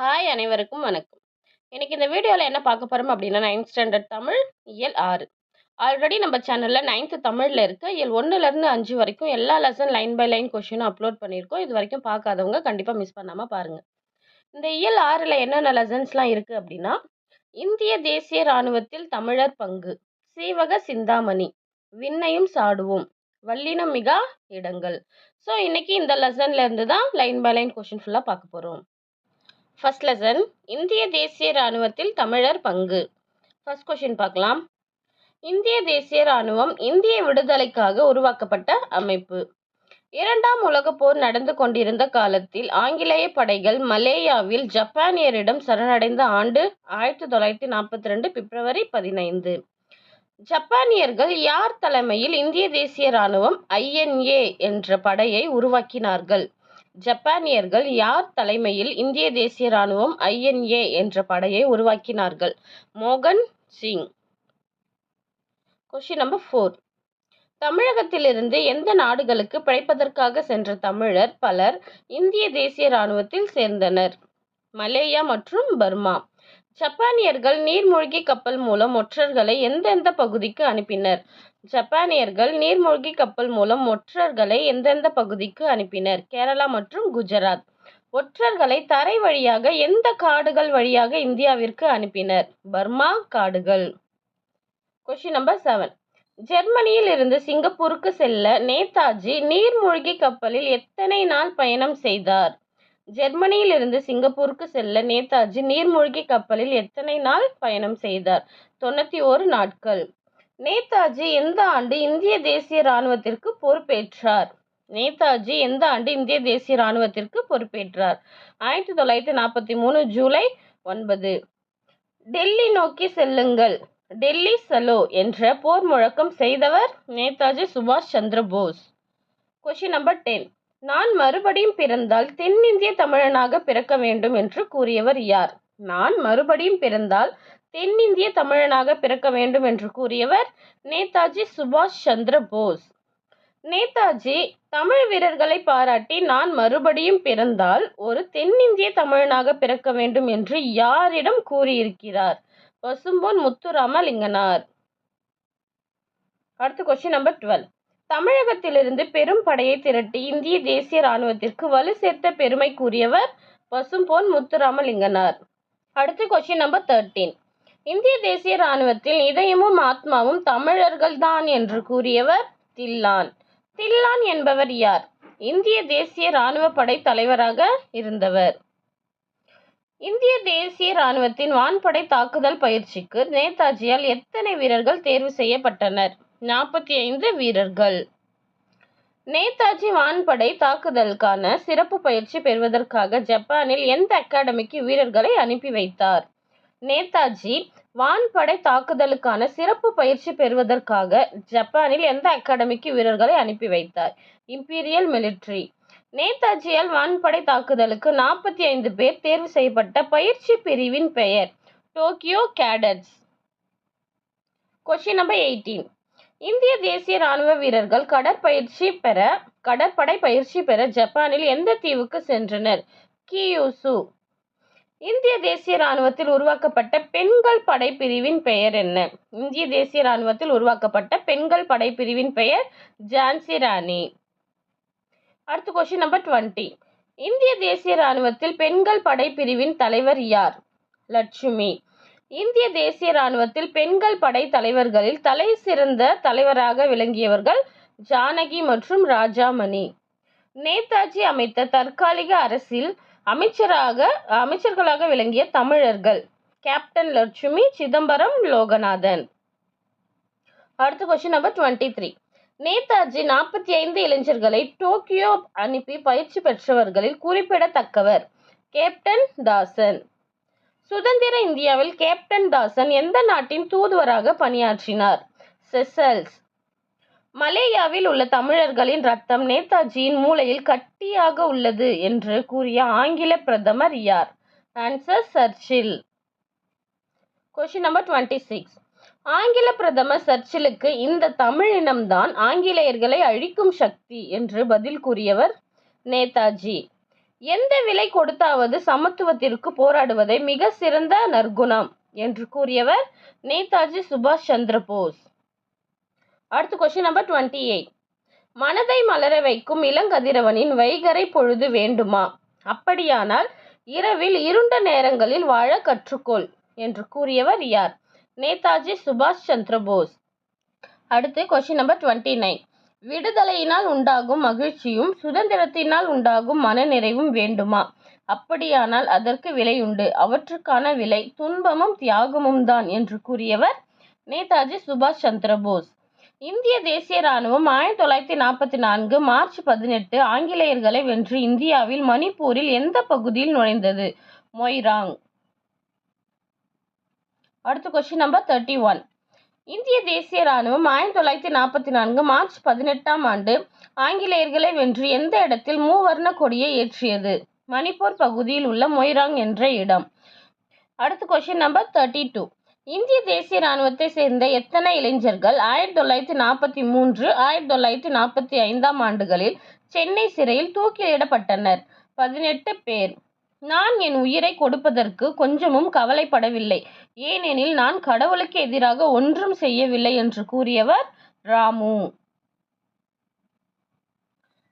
Hi அனைவருக்கும் வணக்கம். இன்னைக்கு இந்த வீடியோவில் என்ன பார்க்க போகிறோம் அப்படின்னா 9th ஸ்டாண்டர்ட் தமிழ் இயல் 6. ஆல்ரெடி நம்ம சேனலில் 9th தமிழில் இருக்க இயல் 1லேருந்து 5 வரைக்கும் எல்லா லெசன் லைன் பை லைன் கொஷினும் அப்லோட் பண்ணியிருக்கோம். இது வரைக்கும் பார்க்காதவங்க கண்டிப்பாக மிஸ் பண்ணாமல் பாருங்கள். இந்த இயல் 6ல் என்னென்ன லெசன்ஸ்லாம் இருக்குது அப்படின்னா, இந்திய தேசிய இராணுவத்தில் தமிழர் பங்கு, சீவக சிந்தாமணி, விண்ணையும் சாடுவோம், வல்லினம் மிகா இடங்கள். ஸோ இன்னைக்கு இந்த லெசன்ல இருந்து தான் லைன் பை லைன் கொஷின் ஃபுல்லாக பார்க்க போகிறோம். ஃபர்ஸ்ட் லெசன் இந்திய தேசிய இராணுவத்தில் தமிழர் பங்கு. ஃபர்ஸ்ட் கொஷின் பார்க்கலாம். இந்திய தேசிய இராணுவம் இந்திய விடுதலைக்காக உருவாக்கப்பட்ட அமைப்பு. இரண்டாம் உலகப் போர் நடந்து கொண்டிருந்த காலத்தில் ஆங்கிலேய படைகள் மலேயாவில் ஜப்பானியரிடம் சரணடைந்த ஆண்டு 1942 பிப்ரவரி 15. ஜப்பானியர்கள் யார் தலைமையில் இந்திய தேசிய இராணுவம் INA என்ற படையை உருவாக்கினார்கள்? ஜப்பானியர்கள் யார் தலைமையில் இந்திய தேசிய இராணுவம் INA என்ற படையை உருவாக்கினார்கள்? மோகன் சிங். Question number 4. தமிழகத்திலிருந்து எந்த நாடுகளுக்கு பிழைப்பதற்காக சென்ற தமிழர் பலர் இந்திய தேசிய இராணுவத்தில் சேர்ந்தனர்? மலேயா மற்றும் பர்மா. ஜப்பானியர்கள் நீர்மூழ்கி கப்பல் மூலம் ஒற்றர்களை எந்தெந்த பகுதிக்கு அனுப்பினர்? ஜப்பானியர்கள் நீர்மூழ்கி கப்பல் மூலம் ஒற்றர்களை எந்தெந்த பகுதிக்கு அனுப்பினர்? கேரளா மற்றும் குஜராத். ஒற்றர்களை தரை வழியாக எந்த காடுகள் வழியாக இந்தியாவிற்கு அனுப்பினர்? பர்மா காடுகள். Question number 7. ஜெர்மனியில் இருந்து சிங்கப்பூருக்கு செல்ல நேதாஜி நீர்மூழ்கி கப்பலில் எத்தனை நாள் பயணம் செய்தார்? ஜெர்மனியில் இருந்து சிங்கப்பூருக்கு செல்ல நேதாஜி நீர்மூழ்கி கப்பலில் எத்தனை நாள் பயணம் செய்தார்? 91 நாட்கள். நேதாஜி எந்த ஆண்டு இந்திய தேசிய இராணுவத்திற்கு பொறுப்பேற்றார்? நேதாஜி எந்த ஆண்டு இந்திய தேசிய இராணுவத்திற்கு பொறுப்பேற்றார்? 1943 ஜூலை 9. டெல்லி நோக்கி செல்லுங்கள், டெல்லி சலோ என்ற போர் முழக்கம் செய்தவர் நேதாஜி சுபாஷ் சந்திர போஸ். Question number 10. நான் மறுபடியும் பிறந்தால் தென்னிந்திய தமிழனாக பிறக்க வேண்டும் என்று கூறியவர் யார்? நான் மறுபடியும் பிறந்தால் தென்னிந்திய தமிழனாக பிறக்க வேண்டும் என்று கூறியவர் நேதாஜி சுபாஷ் சந்திர போஸ். நேதாஜி தமிழ் வீரர்களை பாராட்டி நான் மறுபடியும் பிறந்தால் ஒரு தென்னிந்திய தமிழனாக பிறக்க வேண்டும் என்று யாரிடம் கூறியிருக்கிறார்? பசும்பொன் முத்துராமலிங்கனார். அடுத்த கொஸ்டின் நம்பர் 12. தமிழகத்திலிருந்து பெரும் படையை திரட்டி இந்திய தேசிய இராணுவத்திற்கு வலு சேர்த்த பெருமை கூறியவர் பசும்பொன் முத்துராமலிங்கனார். அடுத்து கொஸ்டின் நம்பர் 13. இந்திய தேசிய இராணுவத்தில் இதயமும் ஆத்மாவும் தமிழர்கள் தான் என்று கூறியவர் தில்லான். தில்லான் என்பவர் யார்? இந்திய தேசிய இராணுவ படை தலைவராக இருந்தவர். இந்திய தேசிய இராணுவத்தின் வான்படை தாக்குதல் பயிற்சிக்கு நேதாஜியால் எத்தனை வீரர்கள் தேர்வு செய்யப்பட்டனர்? 45 வீரர்கள். நேதாஜி வான்படை தாக்குதலுக்கான சிறப்பு பயிற்சி பெறுவதற்காக ஜப்பானில் எந்த அகாடமிக்கு வீரர்களை அனுப்பி வைத்தார்? நேதாஜி வான்படை தாக்குதலுக்கான சிறப்பு பயிற்சி பெறுவதற்காக ஜப்பானில் எந்த அகாடமிக்கு வீரர்களை அனுப்பி வைத்தார்? Imperial military. நேதாஜியால் வான்படை தாக்குதலுக்கு 45 பேர் தேர்வு செய்யப்பட்ட பயிற்சி பிரிவின் பெயர் டோக்கியோ கேடட்ஸ். Question number 18. இந்திய தேசிய இராணுவ வீரர்கள் கடற்படை பயிற்சி பெற ஜப்பானில் எந்த தீவுக்கு சென்றனர்? கியூசு. இந்திய தேசிய இராணுவத்தில் உருவாக்கப்பட்ட பெண்கள் படைப்பிரிவின் பெயர் என்ன? இந்திய தேசிய இராணுவத்தில் உருவாக்கப்பட்ட பெண்கள் படைப்பிரிவின் பெயர் ஜான்சி ராணி. அடுத்த கொஸ்டின் நம்பர் 20. இந்திய தேசிய இராணுவத்தில் பெண்கள் படைப்பிரிவின் தலைவர் யார்? லட்சுமி. இந்திய தேசிய இராணுவத்தில் பெண்கள் படை தலைவர்களில் தலை சிறந்த தலைவராக விளங்கியவர்கள் ஜானகி மற்றும் ராஜாமணி. நேதாஜி அமைத்த தற்காலிக அரசில் அமைச்சர்களாக விளங்கிய தமிழர்கள் கேப்டன் லட்சுமி, சிதம்பரம், லோகநாதன். அடுத்த கொஸ்டின் நம்பர் 23. நேதாஜி 45 இளைஞர்களை டோக்கியோ அனுப்பி பயிற்சி பெற்றவர்களில் குறிப்பிடத்தக்கவர் கேப்டன் தாசன். சுதந்திர இந்தியாவில் கேப்டன் தாசன் எந்த நாட்டின் தூதுவராக பணியாற்றினார்? செசல்ஸ். மலேயாவில் உள்ள தமிழர்களின் ரத்தம் நேதாஜியின் மூளையில் கட்டியாக உள்ளது என்று கூறிய ஆங்கில பிரதமர் யார்? ஆன்சர் சர்ச்சில். Question number 26. ஆங்கில பிரதமர் சர்ச்சிலுக்கு இந்த தமிழினம்தான் ஆங்கிலேயர்களை அழிக்கும் சக்தி என்று பதில் கூறியவர் நேதாஜி. எந்த விலை கொடுத்தாவது சமத்துவத்திற்கு போராடுவதை மிக சிறந்த நற்குணம் என்று கூறியவர் நேதாஜி சுபாஷ் சந்திர போஸ். அடுத்த கொஸ்டின் நம்பர் 28. மனதை மலர வைக்கும் இளங்கதிரவனின் வைகறை பொழுது வேண்டுமா? அப்படியானால் இரவில் இருண்ட நேரங்களில் வாழ கற்றுக்கொள் என்று கூறியவர் யார்? நேதாஜி சுபாஷ் சந்திர போஸ். அடுத்து கொஸ்டின் நம்பர் 29. விடுதலையினால் உண்டாகும் மகிழ்ச்சியும் சுதந்திரத்தினால் உண்டாகும் மனநிறைவும் வேண்டுமா? அப்படியானால் அதற்கு விலையுண்டு. அவற்றுக்கான விலை துன்பமும் தியாகமும் தான் என்று கூறியவர் நேதாஜி சுபாஷ் சந்திர போஸ். இந்திய தேசிய ராணுவம் 1944 மார்ச் 18 ஆங்கிலேயர்களை வென்று இந்தியாவில் மணிப்பூரில் எந்த பகுதியில் நுழைந்தது? மொய்ராங். அடுத்த கொஸ்டின் நம்பர் 31. இந்திய தேசிய ராணுவம் 1944 மார்ச் 18ஆம் ஆண்டு ஆங்கிலேயர்களை வென்று எந்த இடத்தில் மூவர்ண கொடியை ஏற்றியது? மணிப்பூர் பகுதியில் உள்ள மொய்ராங் என்ற இடம். அடுத்த கொஸ்டின் நம்பர் 32. இந்திய தேசிய ராணுவத்தை சேர்ந்த எத்தனை இளைஞர்கள் 1943 1945ஆம் ஆண்டுகளில் சென்னை சிறையில் தூக்கிலிடப்பட்டனர்? 18 பேர். நான் என் உயிரை கொடுப்பதற்கு கொஞ்சமும் கவலைப்படவில்லை, ஏனெனில் நான் கடவுளுக்கு எதிராக ஒன்றும் செய்யவில்லை என்று கூறியவர் ராமு.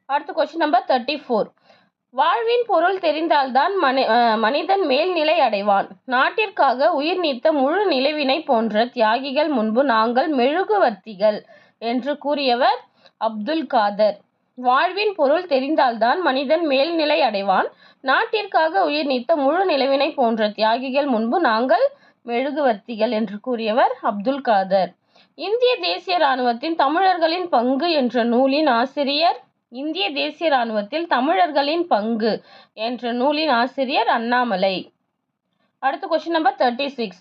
அடுத்த கொஸ்டின் நம்பர் 34. வாழ்வின் பொருள் தெரிந்தால்தான் மனிதன் மேல்நிலை அடைவான். நாட்டிற்காக உயிர் நீத்த முழு நிலவினை போன்ற தியாகிகள் முன்பு நாங்கள் மெழுகுவர்த்திகள் என்று கூறியவர் அப்துல் காதர். வாழ்வின் பொருள் தெரிந்தால்தான் மனிதன் மேல்நிலை அடைவான். நாட்டிற்காக உயிர் நீத்த முழு நிலவினை போன்ற தியாகிகள் முன்பு நாங்கள் மெழுகுவர்த்திகள் என்று கூறியவர் அப்துல் காதர். இந்திய தேசிய ராணுவத்தின் தமிழர்களின் பங்கு என்ற நூலின் ஆசிரியர் இந்திய தேசிய ராணுவத்தில் தமிழர்களின் பங்கு என்ற நூலின் ஆசிரியர் அண்ணாமலை. அடுத்த கொஸ்டின் நம்பர் 36.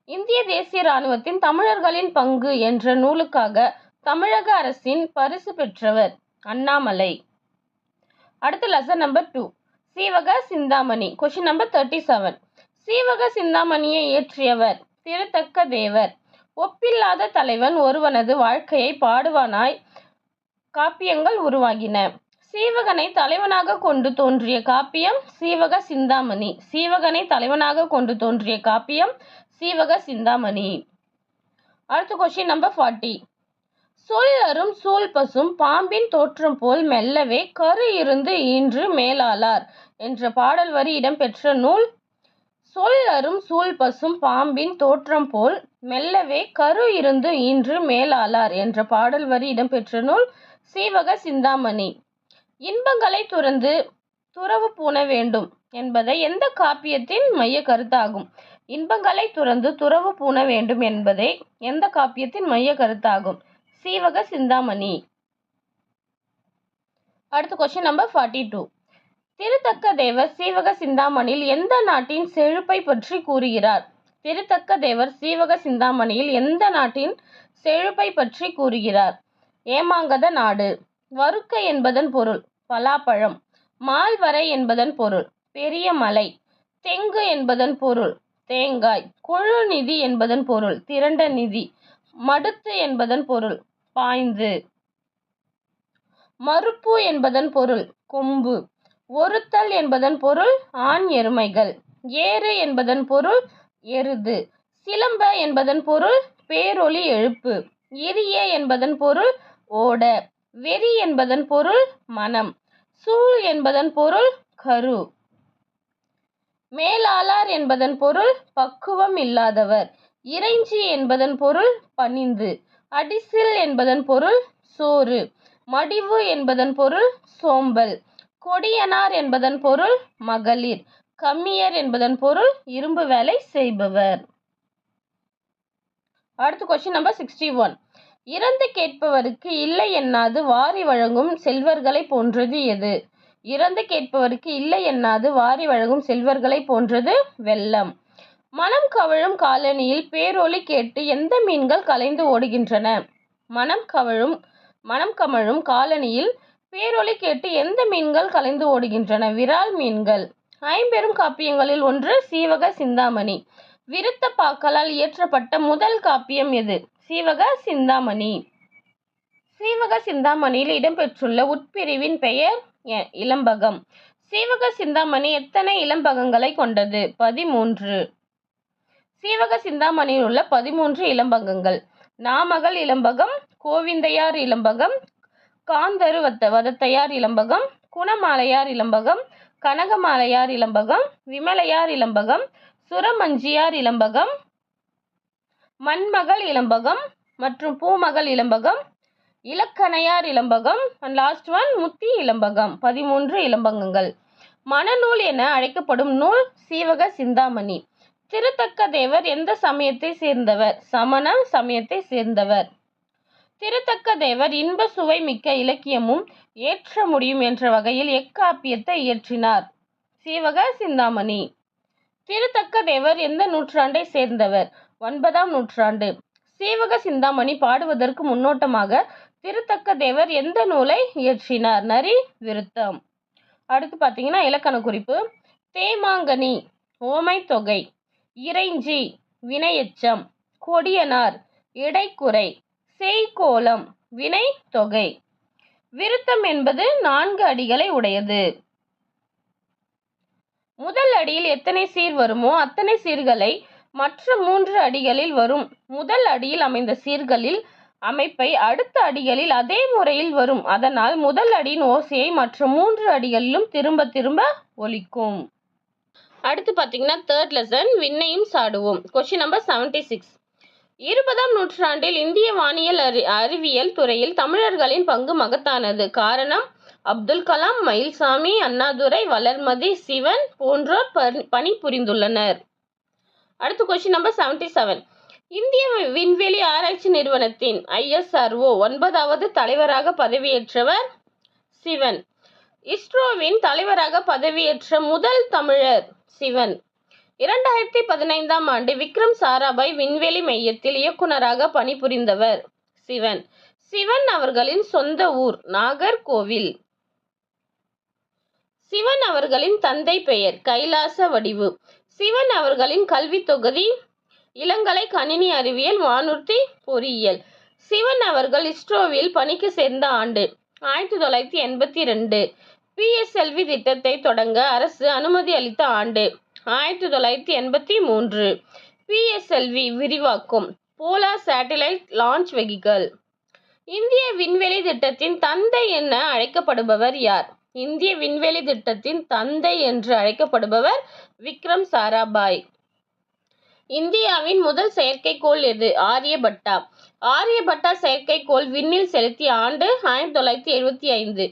இந்திய தேசிய ராணுவத்தின் தமிழர்களின் பங்கு என்ற நூலுக்காக தமிழக அரசின் பரிசு பெற்றவர் அண்ணாமலை. அடுத்த lesson number 2. Seevaka Chintamani. Question number 37. Seevaka சிந்தாமணியை இயற்றியவர் திருத்தக்க தேவர். ஒப்பில்லாத தலைவன் ஒருவனது வாழ்க்கையை பாடுவானாய் காப்பியங்கள் உருவாகின. சீவகனை தலைவனாக கொண்டு தோன்றிய காப்பியம் சீவக சிந்தாமணி. சீவகனை தலைவனாக கொண்டு தோன்றிய காப்பியம் சீவக சிந்தாமணி. அடுத்த கொஸ்டின் நம்பர் 40. சொல் அரும் சூழ் பசும் பாம்பின் தோற்றம் போல் மெல்லவே கரு இருந்து ஈன்று மேலாளார் என்ற பாடல் வரி இடம்பெற்ற நூல்? சொல் அரும் சூழ் பசும் பாம்பின் தோற்றம் போல் மெல்லவே கரு இருந்து ஈன்று மேலாளார் என்ற பாடல் வரி இடம்பெற்ற நூல் சீவக சிந்தாமணி. இன்பங்களை துறந்து துறவு பூண வேண்டும் என்பதை எந்த காப்பியத்தின் மைய கருத்தாகும்? இன்பங்களை துறந்து துறவு பூண வேண்டும் என்பதை எந்த காப்பியத்தின் மைய கருத்தாகும்? சீவக சிந்தாமணி. அடுத்த கொஸ்டின் நம்பர் 42. திருத்தக்க தேவர் சீவக சிந்தாமணியில் எந்த நாட்டின் செழிப்பை பற்றி கூறுகிறார்? திருத்தக்க தேவர் சீவக சிந்தாமணியில் எந்த நாட்டின் செழிப்பை பற்றி கூறுகிறார்? ஏமாங்கத நாடு. வருக்க என்பதன் பொருள் பலாப்பழம். மால்வரை என்பதன் பொருள் பெரிய மலை. தெங்கு என்பதன் பொருள் தேங்காய். கொழு நிதி என்பதன் பொருள் திரண்ட நிதி. மடுத்து என்பதன் பொருள் பாய்ந்து. மறுப்பு என்பதன் பொருள் கொம்பு. ஒருத்தல் என்பதன் பொருள் ஆண் எருமைகள். ஏறு என்பதன் பொருள் எருது. சிலம்ப என்பதன் பொருள் பேரொலி எழுப்பு. எரிய என்பதன் பொருள் ஓட. வெறி என்பதன் பொருள் மனம். சூழ் என்பதன் பொருள் கரு. மேலாளார் என்பதன் பொருள் பக்குவம் இல்லாதவர். இறைஞ்சி என்பதன் பொருள் பணிந்து. அடிசில் என்பதன் பொருள் சோறு. மடிவு என்பதன் பொருள் சோம்பல். கொடியனார் என்பதன் பொருள் மகளிர். கம்மியர் என்பதன் பொருள் இரும்பு வேலை செய்பவர். அடுத்த கொஸ்டின் நம்பர் 61. இறந்து கேட்பவருக்கு இல்லை எண்ணாது வாரி வழங்கும் செல்வர்களை போன்றது எது? இறந்து கேட்பவருக்கு இல்லை எண்ணாது வாரி வழங்கும் செல்வர்களை போன்றது வெள்ளம். மனம் கவழும் காலனியில் பேரொலி கேட்டு எந்த மீன்கள் கலைந்து ஓடுகின்றன? மனம் கமழும் காலனியில் பேரொலி கேட்டு எந்த மீன்கள் கலைந்து ஓடுகின்றன? விரால் மீன்கள். ஐம்பெரும் காப்பியங்களில் ஒன்று சீவக சிந்தாமணி. விருத்த பாக்களால் இயற்றப்பட்ட முதல் காப்பியம் எது? சீவக சிந்தாமணி. சீவக சிந்தாமணியில் இடம்பெற்றுள்ள உட்பிரிவின் பெயர் இலம்பகம். சீவக சிந்தாமணி எத்தனை இளம்பகங்களை கொண்டது? 13. சீவக சிந்தாமணியில் உள்ள 13 இளம்பகங்கள்: நாமகள் இளம்பகம், கோவிந்தையார் இளம்பகம், காந்தரு வதத்தையார் இளம்பகம், குணமாலையார் இளம்பகம், கனகமாலையார் இளம்பகம், விமலையார் இளம்பகம், சுரமஞ்சியார் இளம்பகம், மண்மகள் இளம்பகம் மற்றும் பூமகள் இளம்பகம், இலக்கணையார் இளம்பகம், அண்ட் லாஸ்ட் ஒன் முத்தி இளம்பகம். 13 இளம்பகங்கள். மணநூல் என அழைக்கப்படும் நூல் சீவக சிந்தாமணி. திருத்தக்க தேவர் எந்த சமயத்தை சேர்ந்தவர்? சமண சமயத்தை சேர்ந்தவர். திருத்தக்க தேவர் இன்ப சுவை மிக்க இலக்கியமும் ஏற்ற முடியும் என்ற வகையில் எக்காப்பியத்தை இயற்றினார்? சீவக சிந்தாமணி. திருத்தக்க தேவர் எந்த நூற்றாண்டை சேர்ந்தவர்? 9ஆம் நூற்றாண்டு. சீவக சிந்தாமணி பாடுவதற்கு முன்னோட்டமாக திருத்தக்க தேவர் எந்த நூலை இயற்றினார்? நரி விருத்தம். அடுத்து பார்த்தீங்கன்னா இலக்கண குறிப்பு: தேமாங்கனி ஓமை தொகை, இறைஞ்சி வினையெச்சம், கொடியனார் இடைக்குறை, செய்கோலம் வினை தொகை. விருத்தம் என்பது 4 அடிகளை உடையது. முதல் அடியில் எத்தனை சீர் வருமோ அத்தனை சீர்களை மற்ற 3 அடிகளில் வரும். முதல் அடியில் அமைந்த சீர்களில் அமைப்பை அடுத்த அடிகளில் அதே முறையில் வரும். அதனால் முதல் அடியின் ஓசையை மற்ற 3 அடிகளிலும் திரும்ப திரும்ப ஒலிக்கும். அடுத்து பார்த்தீங்கன்னா தேர்ட் லெசன், விண்ணையும் சாடுவோம். Question number 76. 20ஆம் நூற்றாண்டில் இந்திய வானியல் அறிவியல் துறையில் தமிழர்களின் பங்கு மகத்தானது. காரணம்: அப்துல் கலாம், மயில்சாமி, அண்ணாதுரை, வளர்மதி, சிவன் போன்றோர் பணிபுரிந்துள்ளனர். அடுத்து கொஸ்டின் நம்பர் 77. இந்திய விண்வெளி ஆராய்ச்சி நிறுவனத்தின் ISRO 9வது தலைவராக பதவியேற்றவர்? சிவன். இஸ்ரோவின் தலைவராக பதவியேற்ற முதல் தமிழர்? சிவன். 2015ஆம் ஆண்டு விக்ரம் சாராபாய் விண்வெளி மையத்தில் இயக்குநராக பணிபுரிந்தவர்? சிவன். சிவன் அவர்களின் சொந்த ஊர் நாகர்கோவில். சிவன் அவர்களின் தந்தை பெயர் கைலாச வடிவு. சிவன் அவர்களின் கல்வி தொகுதி இளங்கலை கணினி அறிவியல், வானூர்தி பொறியியல். சிவன் அவர்கள் இஸ்ரோவில் பணிக்கு சேர்ந்த ஆண்டு? 1982. PSLV திட்டத்தை தொடங்க அரசு அனுமதி அளித்த ஆண்டு? 1983. PSLV விரிவாக்கம் போலார் சேட்டலைட் லான்ச் வெஹிக்கிள். இந்திய விண்வெளி திட்டத்தின் தந்தை என அழைக்கப்படுபவர் யார்? இந்திய விண்வெளி திட்டத்தின் தந்தை என்று அழைக்கப்படுபவர் விக்ரம் சாராபாய். இந்தியாவின் முதல் செயற்கைக்கோள் எது? ஆரியபட்டா. ஆரியபட்டா செயற்கைக்கோள் விண்ணில் செலுத்திய ஆண்டு? 1975.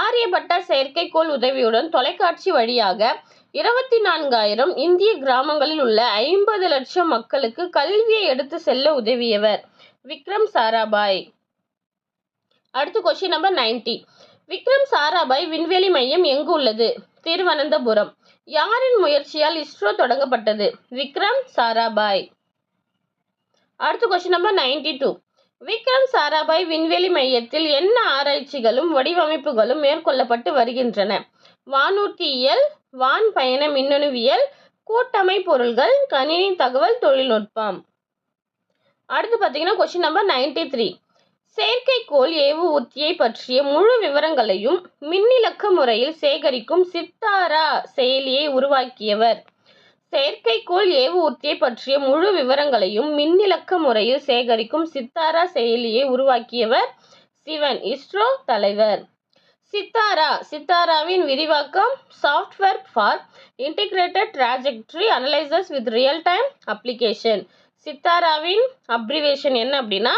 ஆரியபட்டா செயற்கைக்கோள் உதவியுடன் தொலைக்காட்சி வழியாக 24,000 இந்திய கிராமங்களில் உள்ள 50 லட்சம் மக்களுக்கு கல்வியை எடுத்து செல்ல உதவியவர் விக்ரம் சாராபாய். அடுத்து கொஸ்டின் நம்பர் 90. விக்ரம் சாராபாய் விண்வெளி மையம் எங்கு உள்ளது? திருவனந்தபுரம். யாரின் முயற்சியால் இஸ்ரோ தொடங்கப்பட்டது? விக்ரம் சாராபாய். அடுத்து கொஸ்டின் நம்பர் 92. விக்ரம் சாராபாய் விண்வெளி மையத்தில் என்ன ஆராய்ச்சிகளும் வடிவமைப்புகளும் மேற்கொள்ளப்பட்டு வருகின்றன? வானூர்தியியல், வான் பயண மின்னணுவியல், கூட்டமை பொருள்கள், கணினி தகவல் தொழில்நுட்பம். அடுத்து பார்த்தீங்கன்னா கொஸ்டின் நம்பர் 93. செயற்கைக்கோள் ஏவுஊர்தியை பற்றிய முழு விவரங்களையும் மின்னிலக்க முறையில் சேகரிக்கும் சித்தாரா செயலியை உருவாக்கியவர்? செயற்கைக்கோள் ஏவுஊர்தியை பற்றிய முழு விவரங்களையும் மின்னிலக்க முறையில் சேகரிக்கும் சித்தாரா செயலியை உருவாக்கியவர் சிவன், இஸ்ரோ தலைவர். சித்தாராவின் விரிவாக்கம் software for integrated trajectory analysis with real time application. சித்தாராவின் அப்ரிவேஷன் என்ன அப்படின்னா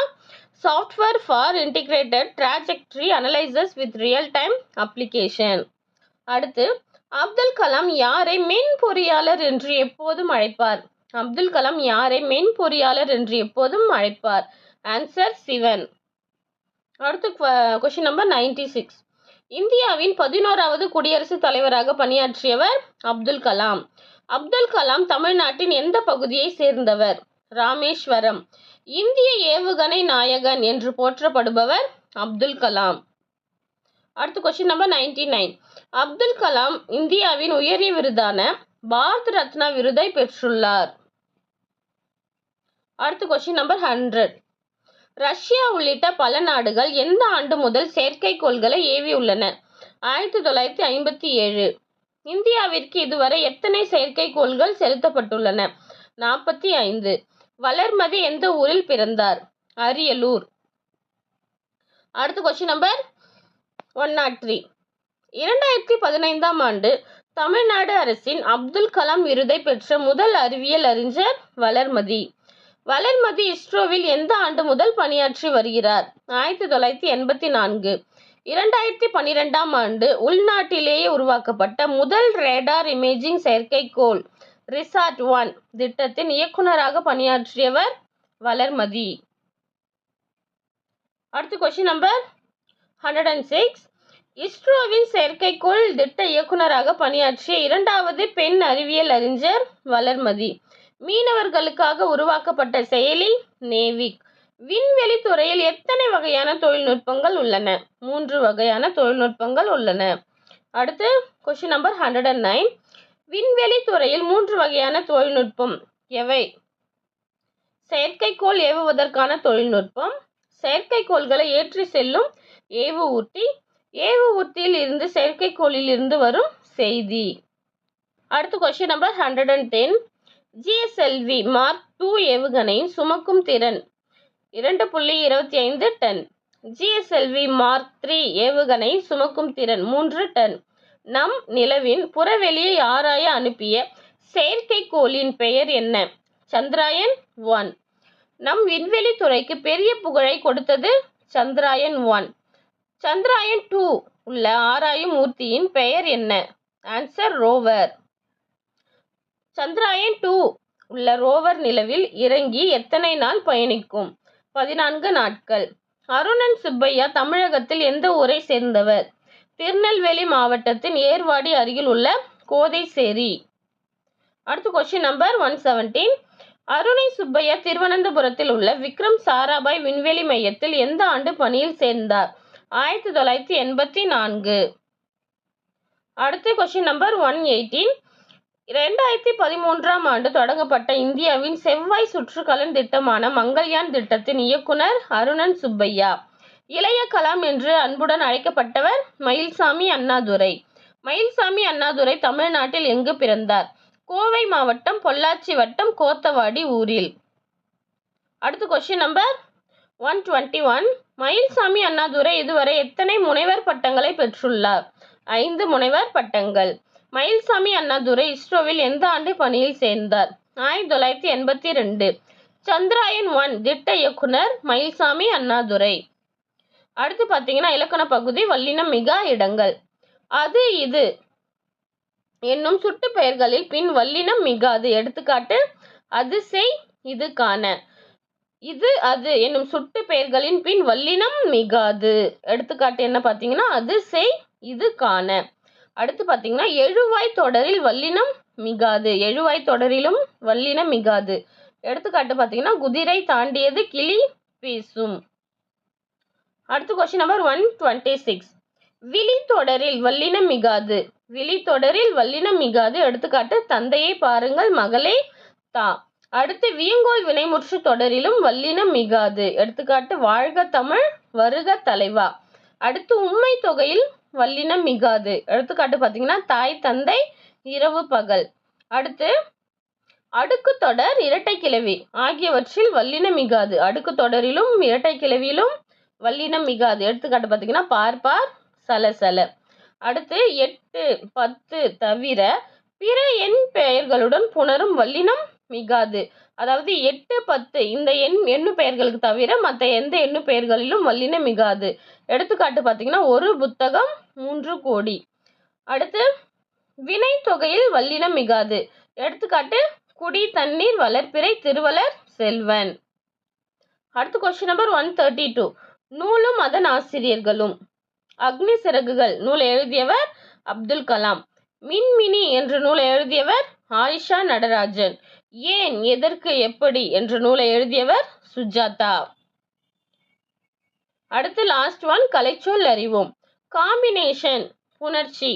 software for integrated trajectory analysis with real time application. அடுத்து அப்துல் கலாம் யாரை மென்பொறியாளர் என்று எப்போதும் அழைப்பார்? அப்துல் கலாம் யாரை மென்பொறியாளர் என்று எப்போதும் அழைப்பார்? ஆன்சர் சிவன். அடுத்து கொஸ்டின் நம்பர் 96. இந்தியாவின் 11வது குடியரசுத் தலைவராக பணியாற்றியவர்? அப்துல் கலாம். அப்துல் கலாம் தமிழ்நாட்டின் எந்த பகுதியை சேர்ந்தவர்? ராமேஸ்வரம். இந்திய ஏவுகணை நாயகன் என்று போற்றப்படுபவர்? அப்துல் கலாம். அடுத்து கொஸ்டின் நம்பர் 99. அப்துல் கலாம் இந்தியாவின் உயரிய விருதான பாரத் ரத்னா விருதை பெற்றுள்ளார். அடுத்து கொஸ்டின் நம்பர் 100. ரஷ்யா உள்ளிட்ட பல நாடுகள் எந்த ஆண்டு முதல் செயற்கைக்கோள்களை ஏவியுள்ளன? 1957. இந்தியாவிற்கு இதுவரை எத்தனை செயற்கைக்கோள்கள் செலுத்தப்பட்டுள்ளன? 45. வளர்மதி எந்த ஊரில் பிறந்தார்? அரியலூர். அடுத்த கொஸ்டின் நம்பர் 103. 2015ஆம் ஆண்டு தமிழ்நாடு அரசின் அப்துல் கலாம் விருதை பெற்ற முதல் அறிவியல் அறிஞர் வளர்மதி. வளர்மதி இஸ்ரோவில் எந்த ஆண்டு முதல் பணியாற்றி வருகிறார்? 1984. 2012ஆம் ஆண்டு உள்நாட்டிலேயே உருவாக்கப்பட்ட முதல் ரேடார் இமேஜிங் செயற்கைக்கோள் ரிசாட்-1 திட்டத்தின் இயக்குநராக பணியாற்றியவர் வளர்மதி. அடுத்த கொஸ்டின் நம்பர் 106. இஸ்ரோவின் செயற்கைக்கோள் திட்ட இயக்குநராக பணியாற்றிய இரண்டாவது பெண் அறிவியல் அறிஞர் வளர்மதி. மீனவர்களுக்காக உருவாக்கப்பட்ட செயலி நேவிக். விண்வெளி துறையில் எத்தனை வகையான தொழில்நுட்பங்கள் உள்ளன? 3 வகையான தொழில்நுட்பங்கள் உள்ளன. அடுத்து கொஸ்டின் நம்பர் 109. விண்வெளி துறையில் 3 வகையான தொழில்நுட்பம் எவை? செயற்கைக்கோள் ஏவுவதற்கான தொழில்நுட்பம், செயற்கைக்கோள்களை ஏற்றி செல்லும் ஏவு ஊர்தி, ஏவு ஊர்தியில் இருந்து செயற்கைக்கோளில் இருந்து வரும் செய்தி. அடுத்து கொஸ்டின் நம்பர் 110. GSLV மார்க் 2 ஏவுகணையின் சுமக்கும் திறன் 2.25 டன். GSLV மார்க் 3 ஏவுகணை சுமக்கும் திறன் 3 டன். நம் நிலவின் புறவெளியை ஆராய அனுப்பிய செயற்கைக்கோளின் பெயர் என்ன? சந்திராயன்-1. நம் விண்வெளி துறைக்கு பெரிய புகழை கொடுத்தது சந்திராயன்-1. சந்திராயன்-2 உள்ள ஆராயும் ஊர்தியின் பெயர் என்ன? Answer rover. சந்திராயன்-2 உள்ள ரோவர் நிலவில் இறங்கி எத்தனை நாள் பயணிக்கும்? 14 நாட்கள். அருணன் சுப்பையா தமிழகத்தில் எந்த ஊரை சேர்ந்தவர்? திருநெல்வேலி மாவட்டத்தின் ஏர்வாடி அருகில் உள்ள கோதைசேரி. அடுத்து கொஸ்டின் நம்பர் 117. அருணை சுப்பையா திருவனந்தபுரத்தில் உள்ள விக்ரம் சாராபாய் விண்வெளி மையத்தில் எந்த ஆண்டு பணியில் சேர்ந்தார்? 1984. அடுத்து கொஸ்டின் நம்பர் 118. 2013ஆம் ஆண்டு தொடங்கப்பட்ட இந்தியாவின் செவ்வாய் சுற்றுகலன் திட்டமான மங்கள்யான் திட்டத்தின் இயக்குனர் அருணன் சுப்பையா. இளைய கலாம் என்று அன்புடன் அழைக்கப்பட்டவர் மயில்சாமி அண்ணாதுரை. மயில்சாமி அண்ணாதுரை தமிழ்நாட்டில் எங்கு பிறந்தார்? கோவை மாவட்டம் பொள்ளாச்சி வட்டம் கோத்தவாடி ஊரில். அடுத்து கொஸ்டின் நம்பர் 121. மயில்சாமி அண்ணாதுரை இதுவரை எத்தனை முனைவர் பட்டங்களை பெற்றுள்ளார்? 5 முனைவர் பட்டங்கள். மயில்சாமி அண்ணாதுரை இஸ்ரோவில் எந்த ஆண்டு பணியில் சேர்ந்தார்? 1982. சந்திராயன்-1 திட்ட இயக்குனர் மயில்சாமி அண்ணாதுரை. அடுத்து பார்த்தீங்கன்னா இலக்கண பகுதி வல்லினம் மிகா இடங்கள். அது இது என்னும் சுட்டு பெயர்களில் பின் வல்லினம் மிகாது. எடுத்துக்காட்டு அது செய், இது காண. இது அது என்னும் சுட்டு பெயர்களின் பின் வல்லினம் மிகாது. எடுத்துக்காட்டு என்ன பார்த்தீங்கன்னா அது செய், இது காண. அடுத்து பார்த்தீங்கன்னா எழுவாய் தொடரில் வல்லினம் மிகாது. எழுவாய் தொடரிலும் வல்லினம் மிகாது. எடுத்துக்காட்டு பார்த்தீங்கன்னா குதிரை தாண்டியது கிளி பேசும். அடுத்து கொஸ்டின் நம்பர் 126. விழி தொடரில் வல்லினம் மிகாது. விழி தொடரில் வல்லினம் மிகாது. எடுத்துக்காட்டு தந்தையை பாருங்கள், மகளே தா. அடுத்து வியங்கோல் வினைமுற்று தொடரிலும் வல்லினம் மிகாது. எடுத்துக்காட்டு வாழ்க தமிழ், வருக தலைவா. அடுத்து உம்மை தொகையில் வல்லினம் மிகாது. எடுத்துக்காட்டு பார்த்தீங்கன்னா தாய் தந்தை, இரவு பகல். அடுத்து அடுக்கு தொடர், இரட்டை கிளவி ஆகியவற்றில் வல்லினம் மிகாது. அடுக்கு தொடரிலும் இரட்டை கிளவியிலும் வல்லினம் மிகாது. எடுத்துக்காட்டு பார்த்தீங்கன்னா பார்ப்பார், சலசல. அடுத்து 8, 10 தவிர பிற எண் பெயர்களுடன் புணரும் வல்லினம் மிகாது. அதாவது 8, 10 இந்த எண்ணு பெயர்களுக்கு தவிர மற்ற எந்த எண்ணு பெயர்களிலும் வல்லினம் மிகாது. எடுத்துக்காட்டு பார்த்தீங்கன்னா ஒரு புத்தகம், 3 கோடி. அடுத்து வினை தொகையில் வல்லினம் மிகாது. எடுத்துக்காட்டு குடி தண்ணீர், வளர்பிறை, திருவளர் செல்வன். அடுத்து கொஸ்டின் நம்பர் 132. நூலும் அதன் ஆசிரியர்களும். அக்னி சிறகுகள் நூல் எழுதியவர் அப்துல் கலாம். மின்மினி என்ற நூலை எழுதியவர் ஆயிஷா நடராஜன். ஏன், எதற்கு, எப்படி என்ற நூலை எழுதியவர் சுஜாதா. அடுத்து லாஸ்ட் ஒன், கலைச்சொல் அறிவோம். காம்பினேஷன் புணர்ச்சி.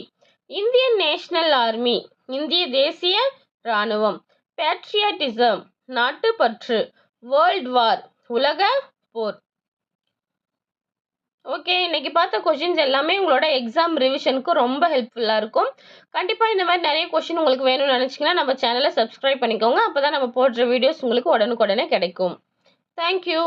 இந்தியன் நேஷனல் ஆர்மி இந்திய தேசிய இராணுவம். பேட்ரியாட்டிசம் நாட்டுப்பற்று. வேர்ல்ட் வார் உலக போர். ஓகே. இன்னைக்கு பார்த்த கொஷின்ஸ் எல்லாமே உங்களோட எக்ஸாம் ரிவிஷனுக்கு ரொம்ப ஹெல்ப்ஃபுல்லா இருக்கும். கண்டிப்பா இந்த மாரி நெறைய கொஷின் உங்களுக்கு வேணும்னு நெனச்சீங்கன்னா, நம்ம சேனல சப்ஸ்கிரைப் பண்ணிக்கோங்க. அப்பதான் நம்ம போடுற வீடியோஸ் உங்களுக்கு உடனுக்குடனே கிடைக்கும். Thank you.